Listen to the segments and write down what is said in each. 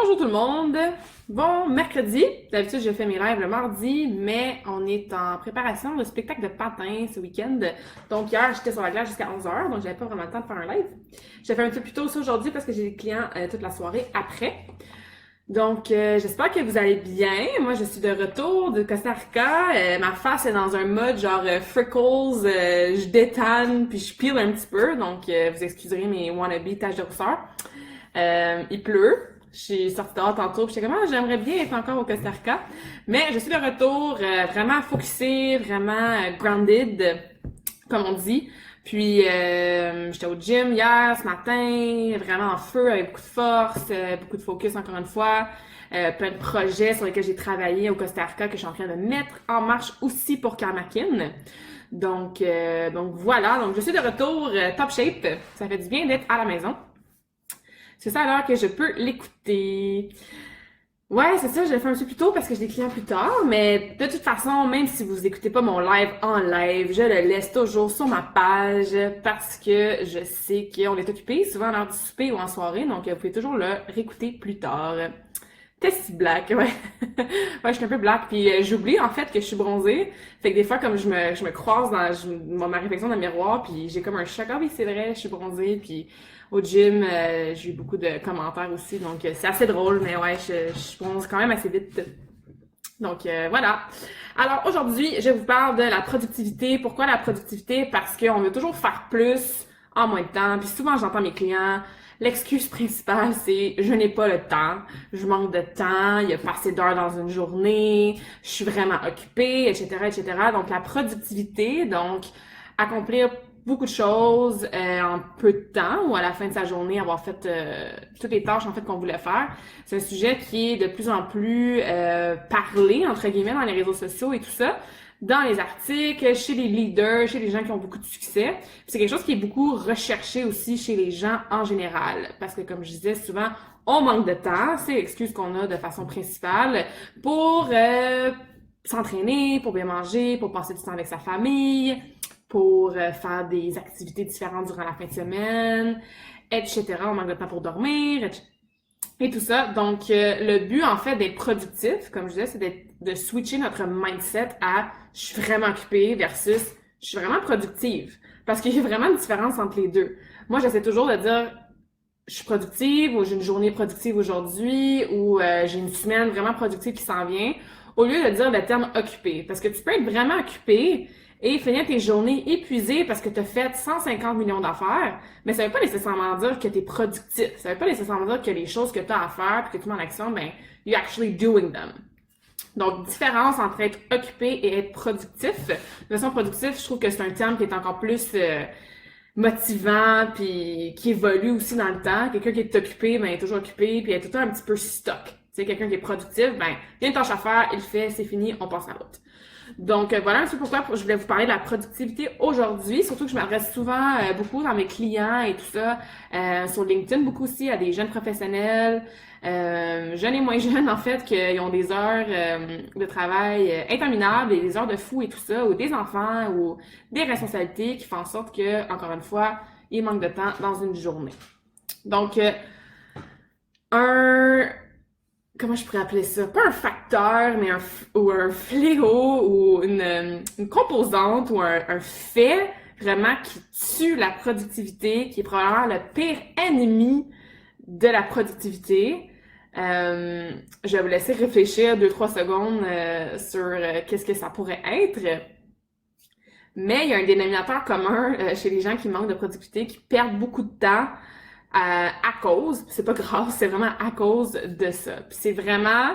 Bonjour tout le monde! Bon mercredi, d'habitude je fais mes lives le mardi, mais on est en préparation de spectacle de patin ce week-end. Donc hier j'étais sur la glace jusqu'à 11h, donc j'avais pas vraiment le temps de faire un live. J'ai fait un petit peu plus tôt ça aujourd'hui parce que j'ai des clients toute la soirée après. Donc j'espère que vous allez bien. Moi je suis de retour de Costa Rica. Ma face est dans un mode genre freckles, je détanne puis je pile un petit peu, donc vous excuserez mes wannabe taches de rousseur. Il pleut. Je suis sortie dehors tantôt, puis j'étais comme, ah, j'aimerais bien être encore au Costa Rica. Mais je suis de retour, vraiment focusée, vraiment grounded, comme on dit. Puis, j'étais au gym hier, ce matin, vraiment en feu, avec beaucoup de force, beaucoup de focus encore une fois. Plein de projets sur lesquels j'ai travaillé au Costa Rica que je suis en train de mettre en marche aussi pour Kamakin. Donc voilà, donc je suis de retour top shape. Ça fait du bien d'être à la maison. C'est ça alors que je peux l'écouter. Ouais, c'est ça, je le fais un peu plus tôt parce que j'ai des clients plus tard, mais de toute façon, même si vous écoutez pas mon live en live, je le laisse toujours sur ma page parce que je sais qu'on est occupé, souvent à l'heure du souper ou en soirée, donc vous pouvez toujours le réécouter plus tard. T'es si black, ouais. Ouais, je suis un peu black, puis j'oublie en fait que je suis bronzée. Fait que des fois, comme je me croise dans ma réflexion dans le miroir, puis j'ai comme un choc, ah oui, c'est vrai, je suis bronzée, puis au gym, j'ai eu beaucoup de commentaires aussi, donc c'est assez drôle, mais ouais, je bronze quand même assez vite. Donc voilà. Alors aujourd'hui, je vous parle de la productivité. Pourquoi la productivité? Parce qu'on veut toujours faire plus en moins de temps. Puis souvent, j'entends mes clients, l'excuse principale, c'est je n'ai pas le temps, je manque de temps, il y a pas assez d'heures dans une journée, je suis vraiment occupée, etc., etc. Donc la productivité, donc accomplir beaucoup de choses en peu de temps ou à la fin de sa journée avoir fait toutes les tâches en fait qu'on voulait faire. C'est un sujet qui est de plus en plus parlé entre guillemets dans les réseaux sociaux et tout ça, dans les articles, chez les leaders, chez les gens qui ont beaucoup de succès. Puis c'est quelque chose qui est beaucoup recherché aussi chez les gens en général parce que comme je disais souvent on manque de temps, c'est l'excuse qu'on a de façon principale pour s'entraîner, pour bien manger, pour passer du temps avec sa famille, pour faire des activités différentes durant la fin de semaine, etc. On manque de temps pour dormir, etc. Et tout ça. Donc, le but, en fait, d'être productif, comme je disais, c'est de switcher notre mindset à je suis vraiment occupée versus je suis vraiment productive. Parce qu'il y a vraiment une différence entre les deux. Moi, j'essaie toujours de dire je suis productive ou j'ai une journée productive aujourd'hui ou j'ai une semaine vraiment productive qui s'en vient, au lieu de dire le terme occupé. Parce que tu peux être vraiment occupé et finir tes journées épuisées parce que tu as fait 150 millions d'affaires, mais ça veut pas nécessairement dire que tu es productif. Ça veut pas nécessairement dire que les choses que tu as à faire puis que tu mets en action, ben, you're actually doing them. Donc, différence entre être occupé et être productif. La notion productif, je trouve que c'est un terme qui est encore plus motivant puis qui évolue aussi dans le temps. Quelqu'un qui est occupé, ben, est toujours occupé puis est tout le temps un petit peu stuck. Tu sais, quelqu'un qui est productif, ben, il y a une tâche à faire, il le fait, c'est fini, on passe à l'autre. Donc voilà un peu pourquoi je voulais vous parler de la productivité aujourd'hui, surtout que je m'adresse souvent beaucoup dans mes clients et tout ça, sur LinkedIn beaucoup aussi à des jeunes professionnels, jeunes et moins jeunes en fait, qui ont des heures de travail interminables et des heures de fou et tout ça, ou des enfants ou des responsabilités qui font en sorte que, encore une fois, il manque de temps dans une journée. Donc, un comment je pourrais appeler ça? Pas un facteur, mais ou un fléau ou une composante ou un fait vraiment qui tue la productivité, qui est probablement le pire ennemi de la productivité. Je vais vous laisser réfléchir 2-3 secondes sur qu'est-ce que ça pourrait être. Mais il y a un dénominateur commun chez les gens qui manquent de productivité, qui perdent beaucoup de temps à cause, c'est pas grave, c'est vraiment à cause de ça. Puis c'est vraiment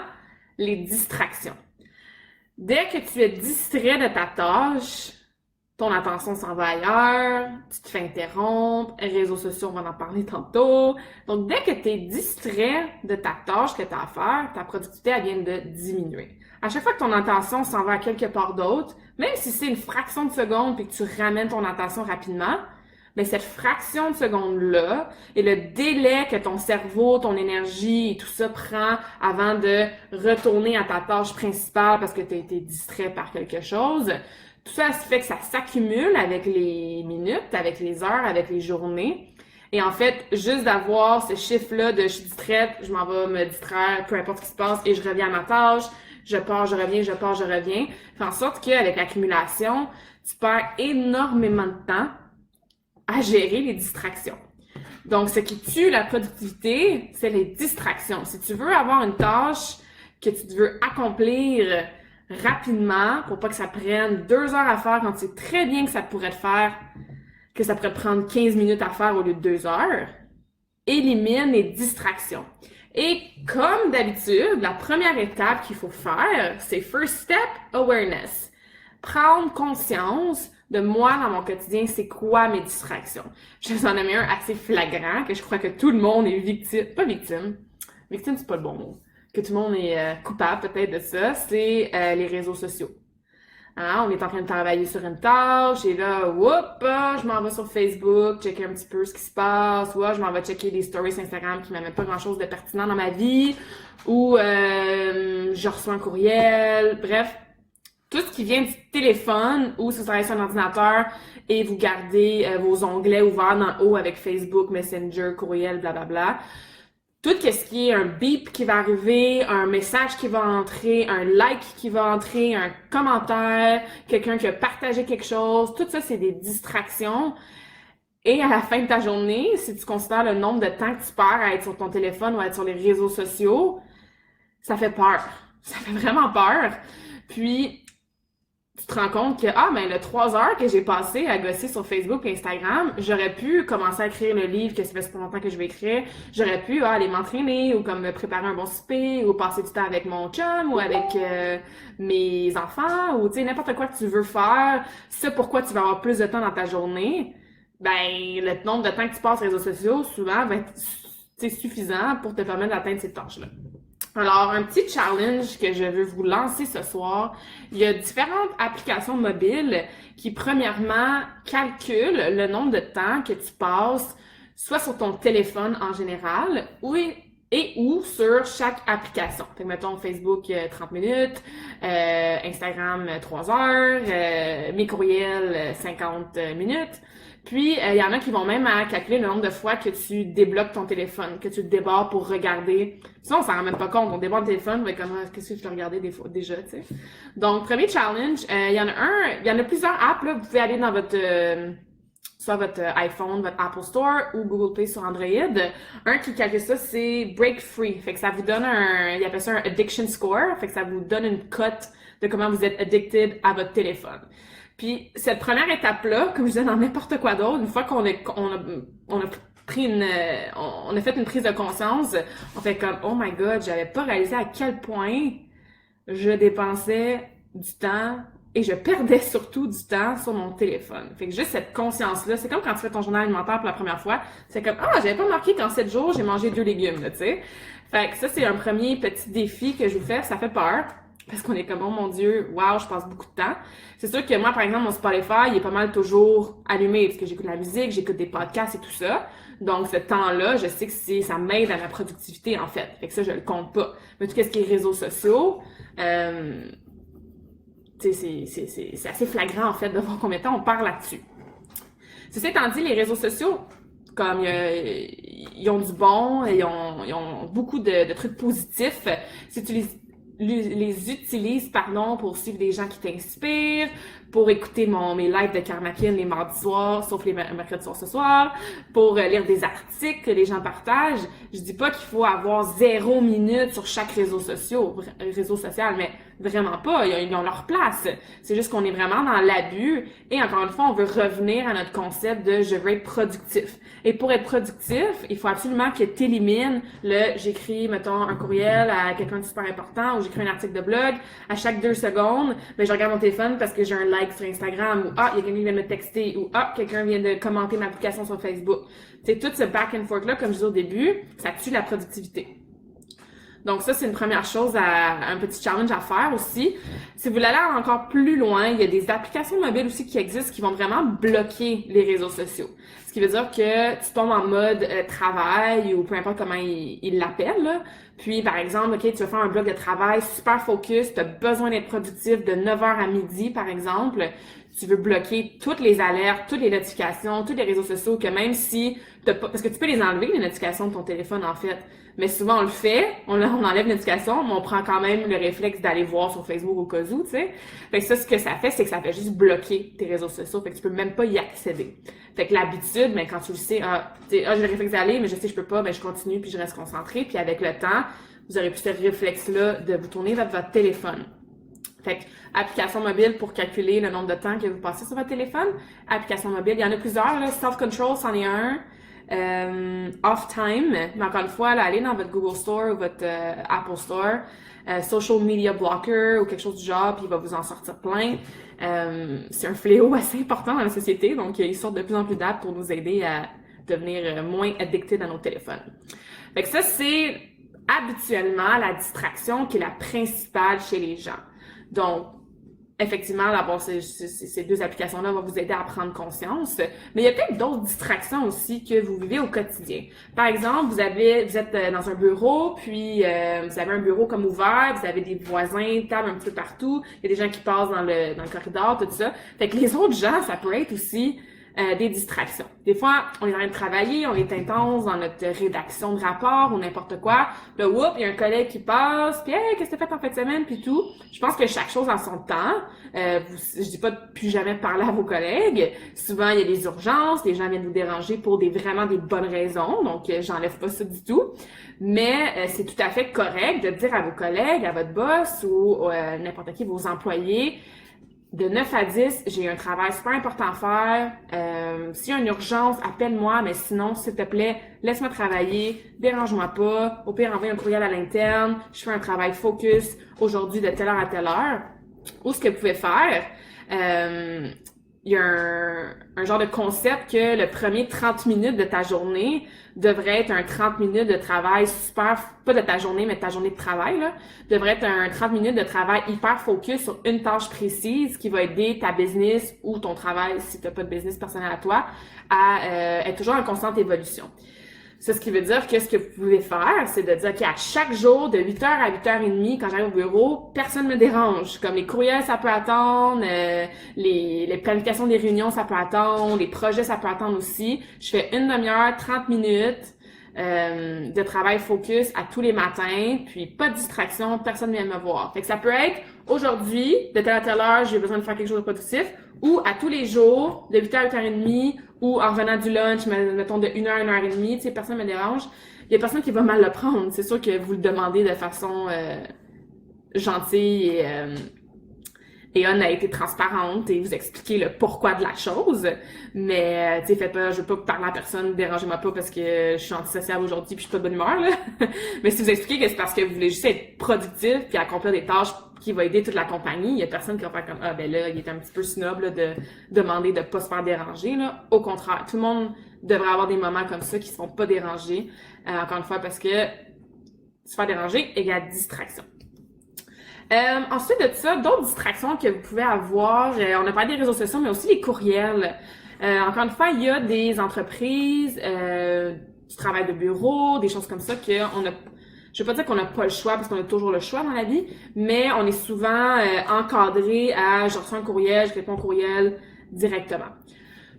les distractions. Dès que tu es distrait de ta tâche, ton attention s'en va ailleurs, tu te fais interrompre, les réseaux sociaux, on va en parler tantôt. Donc, dès que tu es distrait de ta tâche que tu as à faire, ta productivité, elle vient de diminuer. À chaque fois que ton attention s'en va à quelque part d'autre, même si c'est une fraction de seconde puis que tu ramènes ton attention rapidement, mais cette fraction de seconde-là et le délai que ton cerveau, ton énergie et tout ça prend avant de retourner à ta tâche principale parce que tu as été distrait par quelque chose, tout ça fait que ça s'accumule avec les minutes, avec les heures, avec les journées. Et en fait, juste d'avoir ce chiffre-là de je suis distraite, je m'en vais me distraire, peu importe ce qui se passe, et je reviens à ma tâche, je pars, je reviens, je pars, je reviens, fait en sorte qu'avec l'accumulation, tu perds énormément de temps à gérer les distractions. Donc, ce qui tue la productivité, c'est les distractions. Si tu veux avoir une tâche que tu veux accomplir rapidement pour pas que ça prenne 2 heures à faire quand tu sais très bien que ça pourrait te faire, que ça pourrait te prendre 15 minutes à faire au lieu de 2 heures, élimine les distractions. Et comme d'habitude, la première étape qu'il faut faire, c'est first step awareness. Prendre conscience de moi dans mon quotidien, c'est quoi mes distractions. Je vous en ai mis un assez flagrant que je crois que tout le monde est victime, pas victime, victime c'est pas le bon mot, que tout le monde est coupable peut-être de ça, c'est les réseaux sociaux. Hein, on est en train de travailler sur une tâche et là, je m'en vais sur Facebook, checker un petit peu ce qui se passe, ou je m'en vais checker des stories Instagram qui m'amènent pas grand-chose de pertinent dans ma vie, ou je reçois un courriel, bref, tout ce qui vient du téléphone ou si vous travaillez sur un ordinateur et vous gardez vos onglets ouverts dans haut avec Facebook, Messenger, courriel, blablabla. Tout ce qui est un beep qui va arriver, un message qui va entrer, un like qui va entrer, un commentaire, quelqu'un qui a partagé quelque chose, tout ça, c'est des distractions. Et à la fin de ta journée, si tu considères le nombre de temps que tu perds à être sur ton téléphone ou à être sur les réseaux sociaux, ça fait peur. Ça fait vraiment peur. Puis, tu te rends compte que, le 3 heures que j'ai passé à gosser sur Facebook et Instagram, j'aurais pu commencer à écrire le livre que ça fait super longtemps que je vais écrire. J'aurais pu aller m'entraîner ou comme me préparer un bon souper ou passer du temps avec mon chum ou avec mes enfants ou tu sais n'importe quoi que tu veux faire. C'est pourquoi tu vas avoir plus de temps dans ta journée. Ben, le nombre de temps que tu passes sur les réseaux sociaux, souvent, va être suffisant pour te permettre d'atteindre ces tâches-là. Alors, un petit challenge que je veux vous lancer ce soir. Il y a différentes applications mobiles qui, premièrement, calculent le nombre de temps que tu passes, soit sur ton téléphone en général, ou sur chaque application. Fait que, mettons, Facebook, 30 minutes, Instagram, 3 heures, mes courriels, 50 minutes. Puis, il y en a qui vont même à calculer le nombre de fois que tu débloques ton téléphone, que tu le débarres pour regarder. Sinon, on s'en rend même pas compte. On débarre le téléphone, mais comment, qu'est-ce que je dois regarder des fois, déjà, tu sais. Donc, premier challenge, il y en a plusieurs apps, là. Vous pouvez aller dans votre, soit votre iPhone, votre Apple Store ou Google Play sur Android. Un qui calcule ça, c'est Break Free. Fait que ça vous donne il appelle ça un addiction score. Fait que ça vous donne une cote de comment vous êtes addicted à votre téléphone. Puis cette première étape-là, comme je disais dans n'importe quoi d'autre, une fois qu'on a fait une prise de conscience, on fait comme oh my god, j'avais pas réalisé à quel point je dépensais du temps et je perdais surtout du temps sur mon téléphone. Fait que juste cette conscience-là, c'est comme quand tu fais ton journal alimentaire pour la première fois, c'est comme j'avais pas marqué qu'en 7 jours, j'ai mangé 2 légumes, là, tu sais. Fait que ça, c'est un premier petit défi que je vous fais, ça fait peur. Parce qu'on est comme, oh mon Dieu, wow, je passe beaucoup de temps. C'est sûr que moi, par exemple, mon Spotify, il est pas mal toujours allumé parce que j'écoute de la musique, j'écoute des podcasts et tout ça. Donc, ce temps-là, je sais que ça m'aide à ma productivité, en fait. Fait que ça, je le compte pas. Mais tout ce qui est réseaux sociaux, c'est assez flagrant, en fait, de voir combien de temps on perd là-dessus. Ceci étant dit, les réseaux sociaux, comme ils ont du bon, ils ont beaucoup de trucs positifs. Si tu les utilise, pour suivre des gens qui t'inspirent, pour écouter mes lives de Karmakin les mardis soirs, sauf les mercredis soirs ce soir, pour lire des articles que les gens partagent. Je dis pas qu'il faut avoir 0 minute sur chaque réseau social, mais vraiment pas. Ils ont leur place. C'est juste qu'on est vraiment dans l'abus. Et encore une fois, on veut revenir à notre concept de je veux être productif. Et pour être productif, il faut absolument que tu élimines j'écris, mettons, un courriel à quelqu'un de super important ou j'écris un article de blog. À chaque 2 secondes, je regarde mon téléphone parce que j'ai un like sur Instagram ou il y a quelqu'un qui vient de me texter ou quelqu'un vient de commenter ma publication sur Facebook. C'est tout ce back and forth là, comme je disais au début, ça tue la productivité. Donc ça, c'est une première chose, un petit challenge à faire aussi. Si vous voulez aller encore plus loin, il y a des applications mobiles aussi qui existent qui vont vraiment bloquer les réseaux sociaux. Ce qui veut dire que tu tombes en mode travail ou peu importe comment ils l'appellent, là. Puis, par exemple, tu veux faire un bloc de travail super focus, tu as besoin d'être productif de 9h à midi, par exemple. tu veux bloquer toutes les alertes, toutes les notifications, tous les réseaux sociaux, que même si t'as pas, parce que tu peux les enlever, les notifications de ton téléphone, en fait. Mais souvent, on le fait, on enlève les notifications, mais on prend quand même le réflexe d'aller voir sur Facebook au cas où, tu sais. Fait que ça, ce que ça fait, c'est que ça fait juste bloquer tes réseaux sociaux. Fait que tu peux même pas y accéder. Fait que l'habitude, ben, quand tu le sais, j'ai le réflexe d'aller, mais je sais que je peux pas, ben, je continue puis je reste concentrée. Puis avec le temps, vous aurez plus ce réflexe-là de vous tourner vers votre téléphone. Fait que, application mobile pour calculer le nombre de temps que vous passez sur votre téléphone. Application mobile, il y en a plusieurs, là. Self-control, c'en est un. Off time, mais encore une fois, là, allez dans votre Google Store ou votre Apple Store, Social Media Blocker ou quelque chose du genre, puis il va vous en sortir plein. C'est un fléau assez important dans la société, donc ils sortent de plus en plus d'apps pour nous aider à devenir moins addicted à nos téléphones. Fait que ça, c'est habituellement la distraction qui est la principale chez les gens. Donc, effectivement, d'avoir ces deux applications-là va vous aider à prendre conscience. Mais il y a peut-être d'autres distractions aussi que vous vivez au quotidien. Par exemple, vous êtes dans un bureau, puis vous avez un bureau comme ouvert, vous avez des voisins, tables un petit peu partout, il y a des gens qui passent dans le corridor, tout ça. Fait que les autres gens, ça peut être aussi des distractions. Des fois, on est en train de travailler, on est intense dans notre rédaction de rapport ou n'importe quoi. Là, whoop, il y a un collègue qui passe, puis hey, qu'est-ce que t'as fait en fin de semaine, puis tout. Je pense que chaque chose en son temps. Je dis pas de plus jamais parler à vos collègues. Souvent, il y a des urgences, les gens viennent vous déranger pour vraiment des bonnes raisons, donc j'enlève pas ça du tout. Mais c'est tout à fait correct de dire à vos collègues, à votre boss ou n'importe qui, vos employés, de 9 à 10, j'ai un travail super important à faire. S'il y a une urgence, appelle-moi, mais sinon, s'il te plaît, laisse-moi travailler, dérange-moi pas. Au pire, envoie un courriel à l'interne. Je fais un travail focus aujourd'hui de telle heure à telle heure. Ou ce que vous pouvez faire, il y a un genre de concept que le premier 30 minutes de ta journée devrait être un 30 minutes de travail super, pas de ta journée, mais de ta journée de travail, là, devrait être un 30 minutes de travail hyper focus sur une tâche précise qui va aider ta business ou ton travail, si t'as pas de business personnel à toi, à être toujours en constante évolution. Ça, ce qui veut dire que ce que vous pouvez faire, c'est de dire qu'à chaque jour, de 8h à 8h30, quand j'arrive au bureau, personne me dérange. Comme les courriels, ça peut attendre, les planifications des réunions, ça peut attendre, les projets, ça peut attendre aussi. Je fais une demi-heure, 30 minutes de travail focus à tous les matins, puis pas de distraction, personne ne vient me voir. Fait que ça peut être aujourd'hui, de telle à telle heure, j'ai besoin de faire quelque chose de productif, ou à tous les jours, de 8h à 8h30, ou en revenant du lunch, mettons de 1h à 1h30, tu sais, personne me dérange. Il y a personne qui va mal le prendre. C'est sûr que vous le demandez de façon gentille et honnête et transparente et vous expliquer le pourquoi de la chose. Mais, tu sais, faites pas, je veux pas parler à personne, dérangez-moi pas parce que je suis antisociable aujourd'hui puis je suis pas de bonne humeur, là. Mais si vous expliquez que c'est parce que vous voulez juste être productif puis accomplir des tâches qui vont aider toute la compagnie, il y a personne qui va faire comme, ah, ben là, il est un petit peu snob, là, de demander de pas se faire déranger, là. Au contraire, tout le monde devrait avoir des moments comme ça qui se font pas déranger. Encore une fois, parce que se faire déranger égale distraction. Ensuite de ça, d'autres distractions que vous pouvez avoir, on a parlé des réseaux sociaux, mais aussi les courriels. Encore une fois, il y a des entreprises, du travail de bureau, des choses comme ça qu'on a. Je veux pas dire qu'on n'a pas le choix parce qu'on a toujours le choix dans la vie, mais on est souvent encadré à je reçois un courriel, je réponds au courriel directement.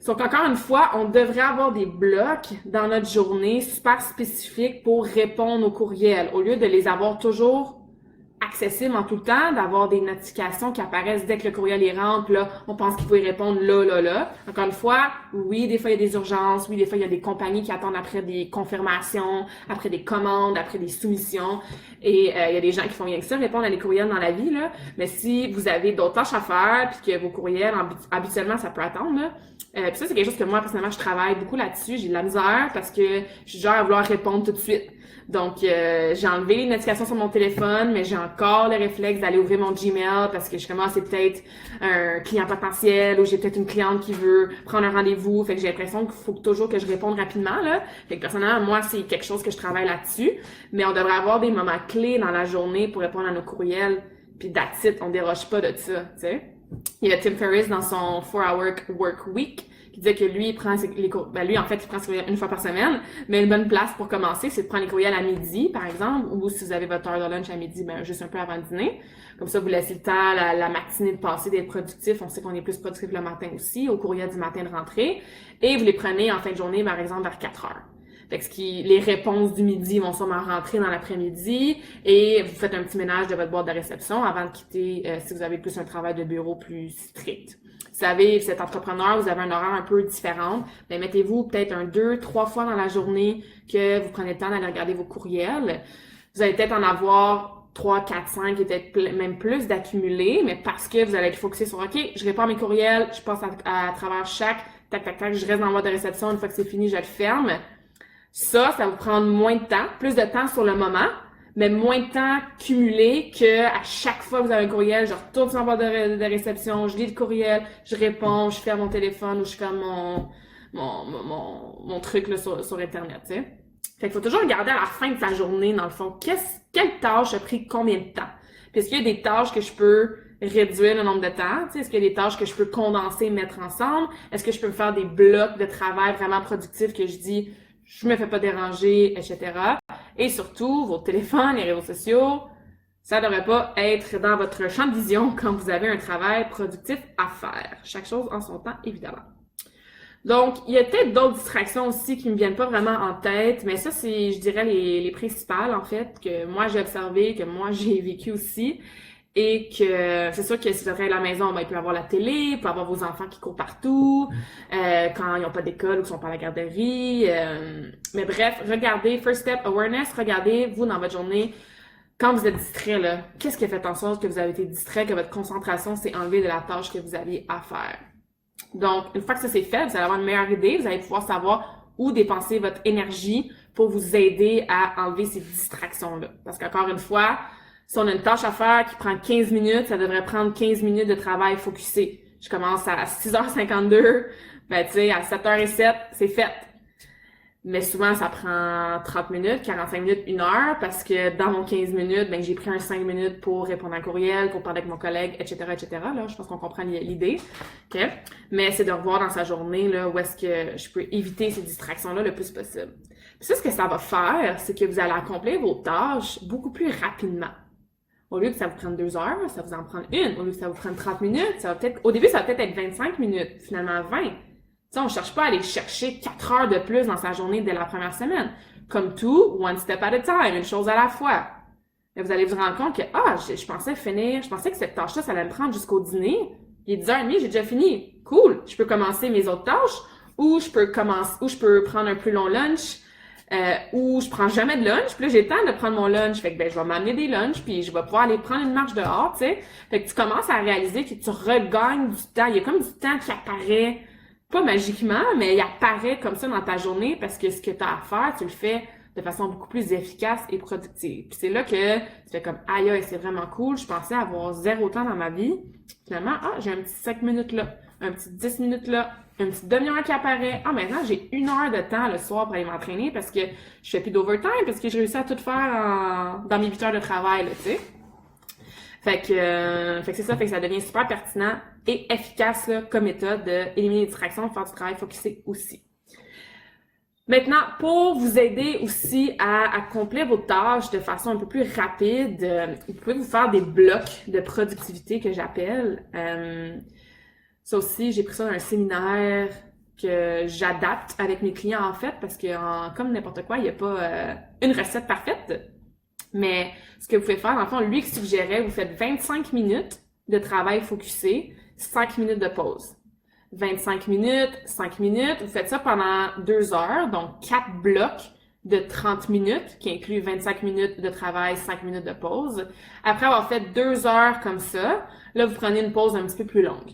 Donc encore une fois, on devrait avoir des blocs dans notre journée super spécifiques pour répondre aux courriels, au lieu de les avoir toujours accessible en tout le temps, d'avoir des notifications qui apparaissent dès que le courriel y rentre, là, on pense qu'il faut y répondre là. Encore une fois, oui, des fois il y a des urgences, oui, des fois il y a des compagnies qui attendent après des confirmations, après des commandes, après des soumissions, et il y a des gens qui font rien que ça, répondre à des courriels dans la vie, là, mais si vous avez d'autres tâches à faire, puis que vos courriels, habituellement, ça peut attendre, là, puis ça, c'est quelque chose que moi, personnellement, je travaille beaucoup là-dessus, j'ai de la misère, parce que je suis genre à vouloir répondre tout de suite. Donc, j'ai enlevé les notifications sur mon téléphone, mais j'ai encore le réflexe d'aller ouvrir mon Gmail parce que je commence, c'est peut-être un client potentiel ou j'ai peut-être une cliente qui veut prendre un rendez-vous. Fait que j'ai l'impression qu'il faut toujours que je réponde rapidement, là. Fait que personnellement, moi, c'est quelque chose que je travaille là-dessus. Mais on devrait avoir des moments clés dans la journée pour répondre à nos courriels. Puis that's it, on déroge pas de ça, tu sais. Il y a Tim Ferriss dans son 4-Hour Work Week qui disait que lui, il prend lui, en fait, il prend ses courriels une fois par semaine, mais une bonne place pour commencer, c'est de prendre les courriels à midi, par exemple, ou si vous avez votre heure de lunch à midi, ben, juste un peu avant le dîner. Comme ça, vous laissez le temps, la matinée de passer, d'être productif. On sait qu'on est plus productif le matin aussi, au courriel du matin de rentrée. Et vous les prenez en fin de journée, par exemple, vers 4 heures. Fait que les réponses du midi vont sûrement rentrer dans l'après-midi et vous faites un petit ménage de votre boîte de réception avant de quitter si vous avez plus un travail de bureau plus strict. Vous savez, vous êtes entrepreneur, vous avez un horaire un peu différent, mais mettez-vous peut-être 2-3 fois dans la journée que vous prenez le temps d'aller regarder vos courriels. Vous allez peut-être en avoir 3, 4, 5 et peut-être même plus d'accumuler, mais parce que vous allez être focusé sur « OK, je réponds à mes courriels, je passe à travers chaque, tac, tac, tac, je reste dans la boîte de réception, une fois que c'est fini, je le ferme. » Ça va vous prendre moins de temps, plus de temps sur le moment, mais moins de temps cumulé que à chaque fois que vous avez un courriel, je retourne sur ma boîte de réception, je lis le courriel, je réponds, je ferme mon téléphone ou je ferme mon truc là, sur Internet, tu sais. Fait qu'il faut toujours regarder à la fin de sa journée, dans le fond, quelle tâche a pris combien de temps. Puis est-ce qu'il y a des tâches que je peux réduire le nombre de temps? Est-ce qu'il y a des tâches que je peux condenser, mettre ensemble? Est-ce que je peux me faire des blocs de travail vraiment productifs que je dis je me fais pas déranger, etc. Et surtout, vos téléphones, les réseaux sociaux, ça devrait pas être dans votre champ de vision quand vous avez un travail productif à faire. Chaque chose en son temps, évidemment. Donc, il y a peut-être d'autres distractions aussi qui me viennent pas vraiment en tête, mais ça, c'est, je dirais, les principales, en fait, que moi, j'ai observé, que moi, j'ai vécu aussi. Et que c'est sûr que si vous êtes à la maison, ben, il peut y avoir la télé, il peut y avoir vos enfants qui courent partout, quand ils n'ont pas d'école ou qu'ils sont pas à la garderie. Mais bref, regardez, First Step Awareness, regardez, vous, dans votre journée, quand vous êtes distrait, là, qu'est-ce qui a fait en sorte que vous avez été distrait, que votre concentration s'est enlevée de la tâche que vous aviez à faire. Donc, une fois que ça c'est fait, vous allez avoir une meilleure idée, vous allez pouvoir savoir où dépenser votre énergie pour vous aider à enlever ces distractions-là. Parce qu'encore une fois, si on a une tâche à faire qui prend 15 minutes, ça devrait prendre 15 minutes de travail focusé. Je commence à 6h52, ben tu sais, à 7h07, c'est fait. Mais souvent, ça prend 30 minutes, 45 minutes, 1 heure, parce que dans mon 15 minutes, ben j'ai pris un 5 minutes pour répondre à un courriel, pour parler avec mon collègue, etc., etc. Là, je pense qu'on comprend l'idée. OK? Mais c'est de revoir dans sa journée, là, où est-ce que je peux éviter ces distractions-là le plus possible. Puis ça, ce que ça va faire, c'est que vous allez accomplir vos tâches beaucoup plus rapidement. Au lieu que ça vous prenne 2 heures, ça vous en prend 1. Au lieu que ça vous prenne 30 minutes, ça va peut-être, au début, ça va peut-être être 25 minutes, finalement 20. Tu sais, on cherche pas à aller chercher 4 heures de plus dans sa journée dès la première semaine. Comme tout, one step at a time, une chose à la fois. Et vous allez vous rendre compte que, je pensais que cette tâche-là, ça allait me prendre jusqu'au dîner. Il est 10h30, j'ai déjà fini. Cool. Je peux commencer mes autres tâches, ou je peux prendre un plus long lunch, ou je prends jamais de lunch, puis là, j'ai le temps de prendre mon lunch, fait que je vais m'amener des lunchs, puis je vais pouvoir aller prendre une marche dehors, tu sais. Fait que tu commences à réaliser que tu regagnes du temps. Il y a comme du temps qui apparaît, pas magiquement, mais il apparaît comme ça dans ta journée parce que ce que tu as à faire, tu le fais de façon beaucoup plus efficace et productive. Puis c'est là que tu fais comme aïe, c'est vraiment cool, je pensais avoir 0 temps dans ma vie. Finalement, j'ai un petit 5 minutes là, un petit 10 minutes là, une petite demi-heure qui apparaît. Maintenant, j'ai 1 heure de temps le soir pour aller m'entraîner parce que je fais plus d'overtime, parce que j'ai réussi à tout faire dans mes 8 heures de travail, là, tu sais. Fait que c'est ça, fait que ça devient super pertinent et efficace là, comme méthode d'éliminer les distractions, de faire du travail focusé aussi. Maintenant, pour vous aider aussi à accomplir vos tâches de façon un peu plus rapide, vous pouvez vous faire des blocs de productivité que j'appelle. Ça aussi, j'ai pris ça dans un séminaire que j'adapte avec mes clients en fait, parce que comme n'importe quoi, il n'y a pas une recette parfaite. Mais ce que vous pouvez faire, dans le fond, lui qui suggérait, vous faites 25 minutes de travail focusé, 5 minutes de pause. 25 minutes, 5 minutes, vous faites ça pendant 2 heures, donc 4 blocs de 30 minutes, qui incluent 25 minutes de travail, 5 minutes de pause. Après avoir fait 2 heures comme ça, là, vous prenez une pause un petit peu plus longue.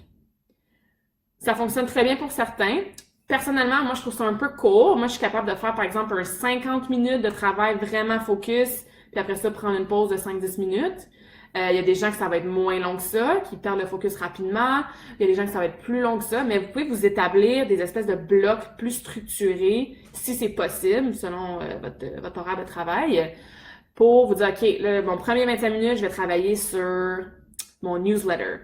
Ça fonctionne très bien pour certains. Personnellement, moi, je trouve ça un peu court. Moi, je suis capable de faire, par exemple, un 50 minutes de travail vraiment focus, puis après ça, prendre une pause de 5-10 minutes. Il y a des gens que ça va être moins long que ça, qui perdent le focus rapidement. Il y a des gens que ça va être plus long que ça, mais vous pouvez vous établir des espèces de blocs plus structurés, si c'est possible, selon votre horaire de travail, pour vous dire, OK, là, mon premier 25 minutes, je vais travailler sur mon newsletter.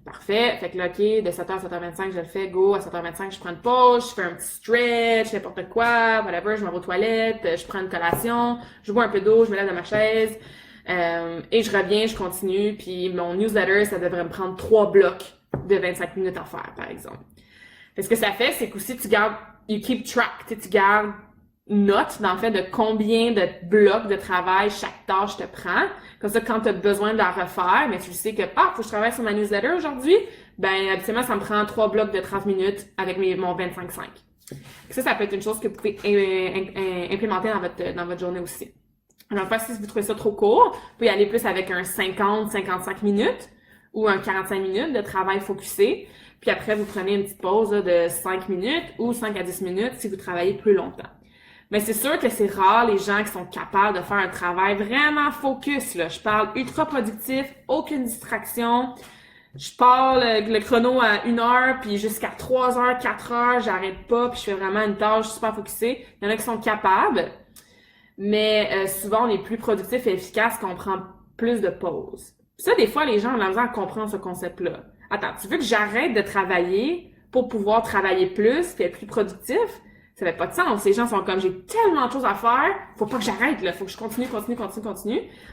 Parfait. Fait que là, OK, de 7h à 7h25, je le fais. Go, à 7h25, je prends une pause, je fais un petit stretch, n'importe quoi, whatever, je m'en vais aux toilettes, je prends une collation, je bois un peu d'eau, je me lève de ma chaise, et je reviens, je continue, puis mon newsletter, ça devrait me prendre 3 blocs de 25 minutes à faire, par exemple. Fait ce que ça fait, c'est qu'aussi tu gardes, you keep track, tu gardes note, dans le fait, de combien de blocs de travail chaque tâche te prend. Comme ça, quand tu as besoin de la refaire, mais tu sais que, faut que je travaille sur ma newsletter aujourd'hui, ben, habituellement, ça me prend 3 blocs de 30 minutes avec mon 25-5. Ça peut être une chose que vous pouvez implémenter dans votre journée aussi. Alors, si vous trouvez ça trop court, vous pouvez aller plus avec un 50-55 minutes ou un 45 minutes de travail focusé. Puis après, vous prenez une petite pause là, de 5 minutes ou 5 à 10 minutes si vous travaillez plus longtemps. Mais c'est sûr que c'est rare les gens qui sont capables de faire un travail vraiment focus, là. Je parle ultra productif, aucune distraction. Je parle le chrono à 1 heure, puis jusqu'à 3 heures, 4 heures, j'arrête pas, puis je fais vraiment une tâche super focusée. Il y en a qui sont capables, mais souvent on est plus productif et efficace quand on prend plus de pauses. Puis ça, des fois, les gens ont la misère à comprendre ce concept-là. Attends, tu veux que j'arrête de travailler pour pouvoir travailler plus et être plus productif? Ça fait pas de sens. Les gens sont comme, j'ai tellement de choses à faire, faut pas que j'arrête, là. Faut que je continue.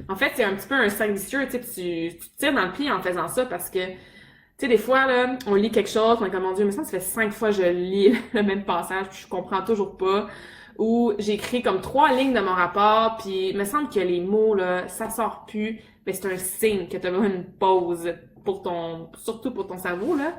En fait, c'est un petit peu un cercle vicieux, tu sais, tu te tires dans le pied en faisant ça parce que, tu sais, des fois, là, on lit quelque chose, on est comme, mon Dieu, mais ça fait 5 fois que je lis le même passage, puis je comprends toujours pas. Ou j'écris comme 3 lignes de mon rapport, puis il me semble que les mots, là, ça sort plus. Mais c'est un signe que tu as besoin d'une pause surtout pour ton cerveau, là.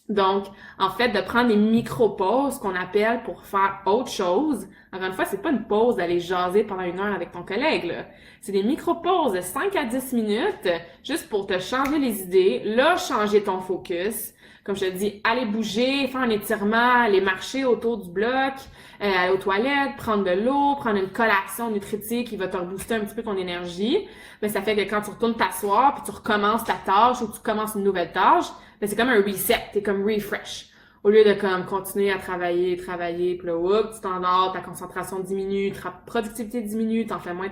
Donc, en fait, de prendre des micro-pauses qu'on appelle pour faire autre chose. Encore une fois, c'est pas une pause d'aller jaser pendant 1 heure avec ton collègue, là. C'est des micro-pauses de 5 à 10 minutes, juste pour te changer les idées, là, changer ton focus. Comme je te dis, aller bouger, faire un étirement, aller marcher autour du bloc, aller aux toilettes, prendre de l'eau, prendre une collation nutritive qui va te rebooster un petit peu ton énergie. Mais ça fait que quand tu retournes t'asseoir, puis tu recommences ta tâche ou tu commences une nouvelle tâche, ben c'est comme un reset, t'es comme refresh. Au lieu de comme continuer à travailler, puis là, oups, tu t'endors, ta concentration diminue, ta productivité diminue, t'en fais moins.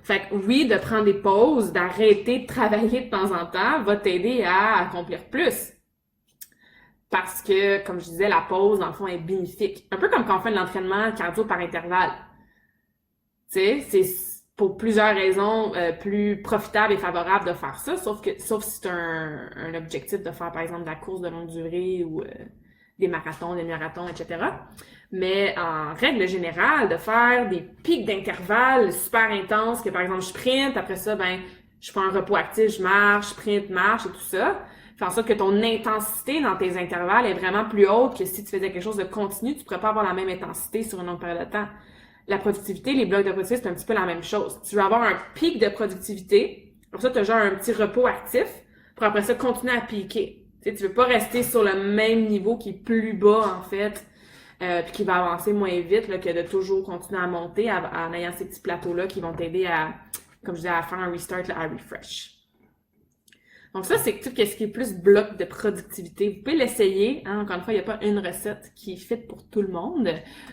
Fait que oui, de prendre des pauses, d'arrêter de travailler de temps en temps, va t'aider à accomplir plus. Parce que, comme je disais, la pause, dans le fond, est bénéfique. Un peu comme quand on fait de l'entraînement cardio par intervalle. Tu sais, c'est pour plusieurs raisons plus profitable et favorable de faire ça, sauf si c'est un objectif de faire, par exemple, de la course de longue durée ou des marathons, des marathons, etc. Mais en règle générale, de faire des pics d'intervalle super intenses, que par exemple, je sprint, après ça, ben, je prends un repos actif, je marche, sprint, marche et tout ça, fait en sorte que ton intensité dans tes intervalles est vraiment plus haute que si tu faisais quelque chose de continu, tu pourrais pas avoir la même intensité sur une longue période de temps. La productivité, les blocs de productivité, c'est un petit peu la même chose. Tu vas avoir un pic de productivité, pour ça, tu as genre un petit repos actif, pour après ça, continuer à piquer. Tu sais, tu veux pas rester sur le même niveau qui est plus bas, en fait, puis qui va avancer moins vite là, que de toujours continuer à monter en ayant ces petits plateaux-là qui vont t'aider à, comme je disais, à faire un restart, là, à refresh. Donc ça, c'est tout ce qui est plus bloc de productivité. Vous pouvez l'essayer. Hein? Encore une fois, il n'y a pas une recette qui est faite pour tout le monde.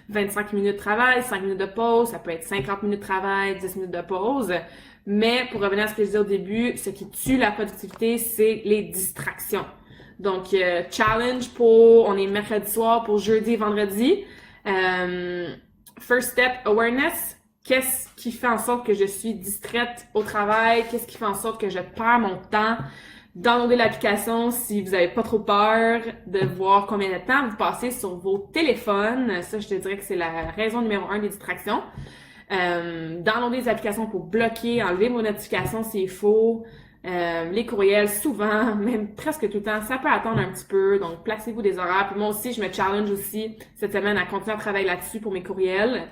25 minutes de travail, 5 minutes de pause, ça peut être 50 minutes de travail, 10 minutes de pause. Mais pour revenir à ce que je disais au début, ce qui tue la productivité, c'est les distractions. Donc, challenge on est mercredi soir pour jeudi et vendredi. First step, awareness. Qu'est-ce qui fait en sorte que je suis distraite au travail? Qu'est-ce qui fait en sorte que je perds mon temps? Downloadez l'application si vous n'avez pas trop peur de voir combien de temps vous passez sur vos téléphones. Ça, je te dirais que c'est la raison numéro 1 des distractions. Downloadez les applications pour bloquer, enlever vos notifications s'il faut. Les courriels, souvent, même presque tout le temps, ça peut attendre un petit peu. Donc, placez-vous des horaires. Puis moi aussi, je me challenge aussi cette semaine à continuer à travailler là-dessus pour mes courriels.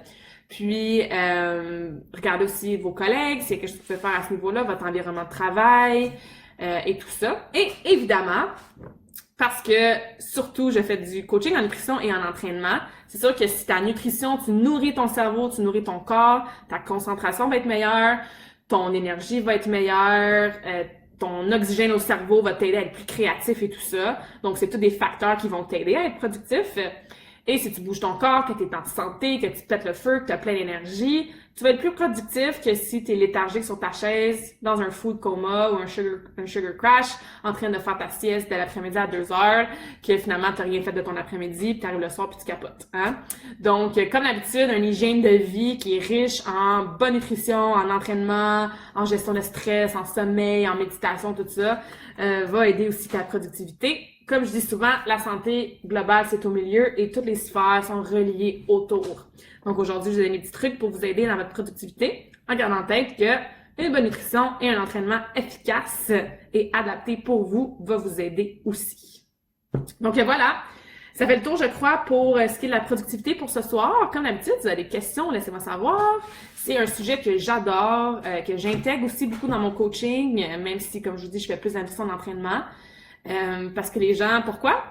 Puis, regardez aussi vos collègues, s'il y a quelque chose que vous pouvez faire à ce niveau-là, votre environnement de travail et tout ça. Et évidemment, parce que surtout, je fais du coaching en nutrition et en entraînement, c'est sûr que si ta nutrition, tu nourris ton cerveau, tu nourris ton corps, ta concentration va être meilleure, ton énergie va être meilleure, ton oxygène au cerveau va t'aider à être plus créatif et tout ça. Donc, c'est tous des facteurs qui vont t'aider à être productif. Et si tu bouges ton corps, que tu es en santé, que tu pètes le feu, que tu as plein d'énergie, Tu vas être plus productif que si tu es léthargique sur ta chaise, dans un food coma ou un sugar crash, en train de faire ta sieste de l'après-midi à 2 heures, que finalement t'as rien fait de ton après-midi, puis t'arrives le soir puis tu capotes. Hein? Donc, comme d'habitude, une hygiène de vie qui est riche en bonne nutrition, en entraînement, en gestion de stress, en sommeil, en méditation, tout ça, va aider aussi ta productivité. Comme je dis souvent, la santé globale, c'est au milieu et toutes les sphères sont reliées autour. Donc aujourd'hui, je vous donne des petits trucs pour vous aider dans votre productivité en gardant en tête que une bonne nutrition et un entraînement efficace et adapté pour vous va vous aider aussi. Donc voilà, ça fait le tour, je crois, pour ce qui est de la productivité pour ce soir. Comme d'habitude, si vous avez des questions, laissez-moi savoir. C'est un sujet que j'adore, que j'intègre aussi beaucoup dans mon coaching, même si, comme je vous dis, je fais plus d'investissement d'entraînement. Parce que les gens, pourquoi?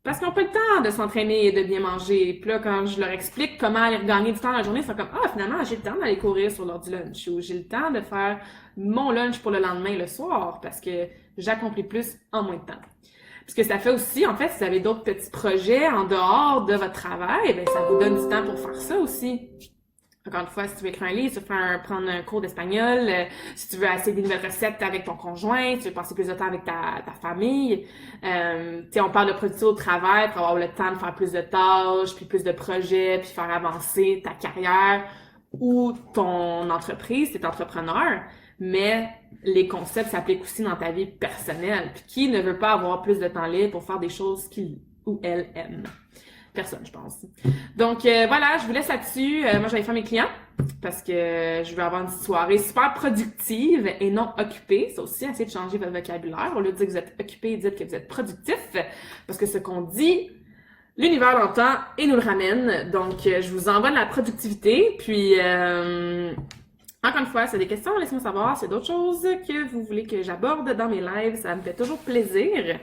Parce qu'ils n'ont pas le temps de s'entraîner et de bien manger. Puis là, quand je leur explique comment aller gagner du temps dans la journée, ils sont comme « Ah, finalement, j'ai le temps d'aller courir sur l'heure du lunch. » Ou « J'ai le temps de faire mon lunch pour le lendemain, le soir, parce que j'accomplis plus en moins de temps. » Parce que ça fait aussi, en fait, si vous avez d'autres petits projets en dehors de votre travail, ben ça vous donne du temps pour faire ça aussi. Encore une fois, si tu veux écrire un livre, si tu veux prendre un cours d'espagnol, si tu veux essayer des nouvelles recettes avec ton conjoint, si tu veux passer plus de temps avec ta famille, on parle de productivité au travail pour avoir le temps de faire plus de tâches, puis plus de projets, puis faire avancer ta carrière ou ton entreprise, t'es entrepreneur, mais les concepts s'appliquent aussi dans ta vie personnelle. Puis qui ne veut pas avoir plus de temps libre pour faire des choses qu'il ou elle aime? Personne, je pense. Donc voilà, je vous laisse là-dessus. Moi, je vais faire mes clients parce que je veux avoir une soirée super productive et non occupée. C'est aussi essayer de changer votre vocabulaire. Au lieu de dire que vous êtes occupé, dites que vous êtes productif parce que ce qu'on dit, l'univers l'entend et nous le ramène. Donc, je vous envoie de la productivité. Puis, encore une fois, si c'est des questions, laissez-moi savoir. C'est d'autres choses que vous voulez que j'aborde dans mes lives. Ça me fait toujours plaisir.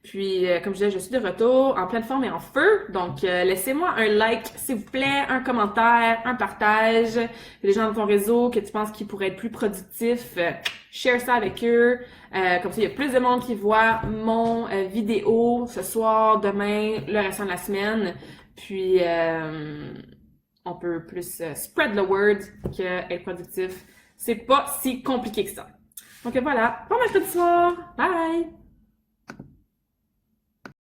Puis, comme je disais, je suis de retour en pleine forme et en feu. Donc, laissez-moi un like, s'il vous plaît, un commentaire, un partage. Les gens dans ton réseau que tu penses qu'ils pourraient être plus productifs, share ça avec eux. Comme ça, il y a plus de monde qui voit mon vidéo ce soir, demain, le restant de la semaine. Puis, on peut plus spread the word que être productif. C'est pas si compliqué que ça. Donc voilà, bon mercredi soir. Bye!